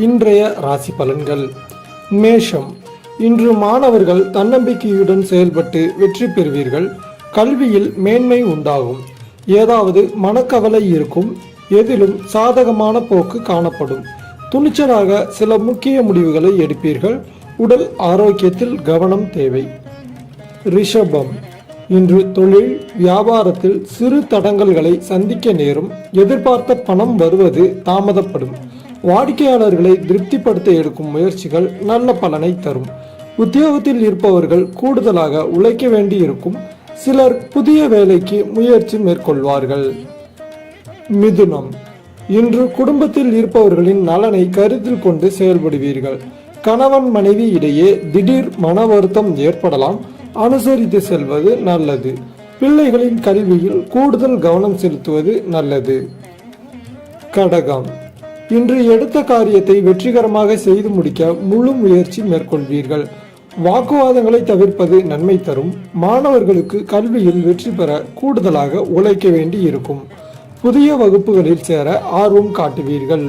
இன்றைய ராசி பலன்கள். மேஷம். இன்று மாணவர்கள் தன்னம்பிக்கையுடன் செயல்பட்டு வெற்றி பெறுவீர்கள். கல்வியில் மேன்மை உண்டாகும். ஏதாவது மனக்கவலை இருக்கும். எதிலும் சாதகமான போக்கு காணப்படும். துணிச்சலாக சில முக்கிய முடிவுகளை எடுப்பீர்கள். உடல் ஆரோக்கியத்தில் கவனம் தேவை. ரிஷபம். இன்று தொழில் வியாபாரத்தில் சிறு தடங்கல்களை சந்திக்க நேரும். எதிர்பார்த்த பணம் வருவது தாமதப்படும். வாடிக்கையாளர்களை திருப்திப்படுத்த எடுக்கும் முயற்சிகள் நல்ல பலனை தரும். உத்தியோகத்தில் இருப்பவர்கள் கூடுதலாக உழைக்க வேண்டியிருக்கும். சிலர் புதிய வேலைக்கு முயற்சி மேற்கொள்வார்கள். மிதுனம். இன்று குடும்பத்தில் இருப்பவர்களின் நலனை கருத்தில் கொண்டு செயல்படுவீர்கள். கணவன் மனைவி இடையே திடீர் மன வருத்தம் ஏற்படலாம். அனுசரித்து செல்வது நல்லது. பிள்ளைகளின் கல்வியில் கூடுதல் கவனம் செலுத்துவது நல்லது. கடகம். இன்று எடுத்த காரியத்தை வெற்றிகரமாக செய்து முடிக்க முழு முயற்சி மேற்கொள்வீர்கள். வாக்குவாதங்களை தவிர்ப்பது நன்மை தரும். மாணவர்களுக்கு கல்வியில் வெற்றி பெற கூடுதலாக உழைக்க வேண்டி இருக்கும். புதிய வகுப்புகளில் சேர ஆர்வம் காட்டுவீர்கள்.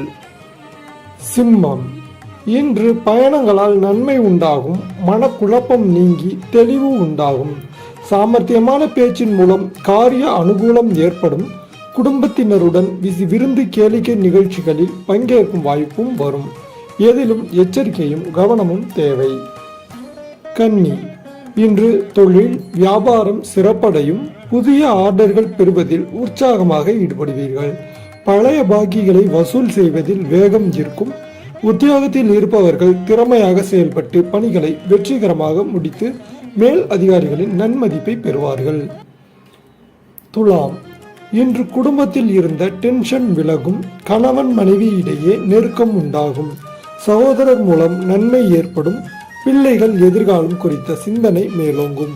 சிம்மம். இன்று பயணங்களால் நன்மை உண்டாகும். மனக்குழப்பம் நீங்கி தெளிவு உண்டாகும். சாமர்த்தியமான பேச்சின் மூலம் காரிய அனுகூலம் ஏற்படும். குடும்பத்தினருடன் விருந்து கேளிக்கை நிகழ்ச்சிகளில் பங்கேற்கும் வாய்ப்பும் வரும். எதிலும் எச்சரிக்கையும் கவனமும் தேவை. கன்னி. இன்று தொழில் வியாபாரம் சிறப்படையும். புதிய ஆர்டர்கள் பெறுவதில் உற்சாகமாக ஈடுபடுவீர்கள். பழைய பாக்கிகளை வசூல் செய்வதில் வேகம் இருக்கும். உத்தியோகத்தில் இருப்பவர்கள் திறமையாக செயல்பட்டு பணிகளை வெற்றிகரமாக முடித்து மேல் அதிகாரிகளின் நன்மதிப்பை பெறுவார்கள். துலாம். இன்று குடும்பத்தில் இருந்த டென்ஷன் விலகும். கணவன் மனைவி இடையே நெருக்கம் உண்டாகும். சகோதரர் மூலம் நன்மை ஏற்படும். பிள்ளைகள் எதிர்காலம் குறித்த சிந்தனை மேலோங்கும்.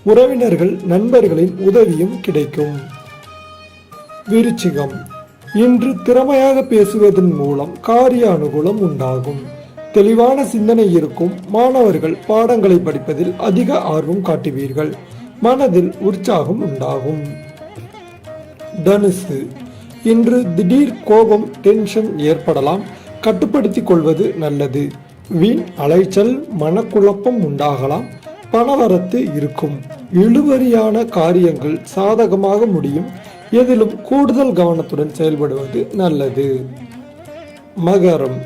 உறவினர்கள் நண்பர்களின் உதவியும் கிடைக்கும். விருச்சிகம். இன்று திறமையாக பேசுவதன் மூலம் காரிய அனுகூலம் உண்டாகும். தெளிவான சிந்தனை இருக்கும். மாணவர்கள் பாடங்களை படிப்பதில் அதிக ஆர்வம் காட்டுவீர்கள். மனதில் உற்சாகம் உண்டாகும். தனுசு. இன்று திடீர் கோபம் டென்ஷன் ஏற்படலாம். கட்டுப்படுத்திக் கொள்வது நல்லது. வீண் அலைச்சல் மனக்குழப்பம் உண்டாகலாம். பணவரத்து இருக்கும். இழுபறியான காரியங்கள் சாதகமாக முடியும். எதிலும் கூடுதல் கவனத்துடன் செயல்படுவது நல்லது. மகரம்.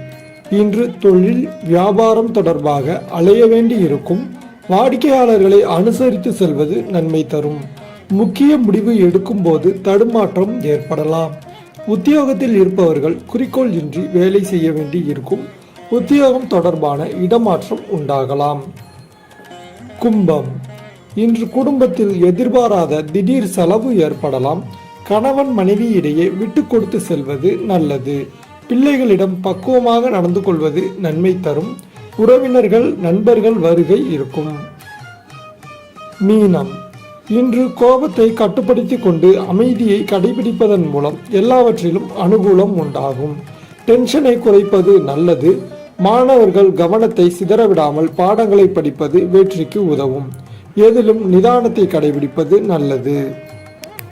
இன்று தொழில் வியாபாரம் தொடர்பாக அலைய வேண்டி இருக்கும். வாடிக்கையாளர்களை அனுசரித்து செல்வது நன்மை தரும். முக்கிய முடிவு எடுக்கும் போது தடுமாற்றம் ஏற்படலாம். உத்தியோகத்தில் இருப்பவர்கள் குறிக்கோள் இன்றி வேலை செய்ய வேண்டி இருக்கும். உத்தியோகம் தொடர்பான இடமாற்றம் உண்டாகலாம். கும்பம். இன்று குடும்பத்தில் எதிர்பாராத திடீர் செலவு ஏற்படலாம். கணவன் மனைவி இடையே விட்டு கொடுத்து செல்வது நல்லது. பிள்ளைகளிடம் பக்குவமாக நடந்து கொள்வது நன்மை தரும். உறவினர்கள் நண்பர்கள் வருகை இருக்கும். மீனம். இன்று கோபத்தை கட்டுப்படுத்தி கொண்டு அமைதியை கடைபிடிப்பதன் மூலம் எல்லாவற்றிலும் அனுகூலம் உண்டாகும். டென்ஷனை குறைப்பது நல்லது. மாணவர்கள் கவனத்தை சிதறவிடாமல் பாடங்களை படிப்பது வெற்றிக்கு உதவும். எதிலும் நிதானத்தை கடைபிடிப்பது நல்லது.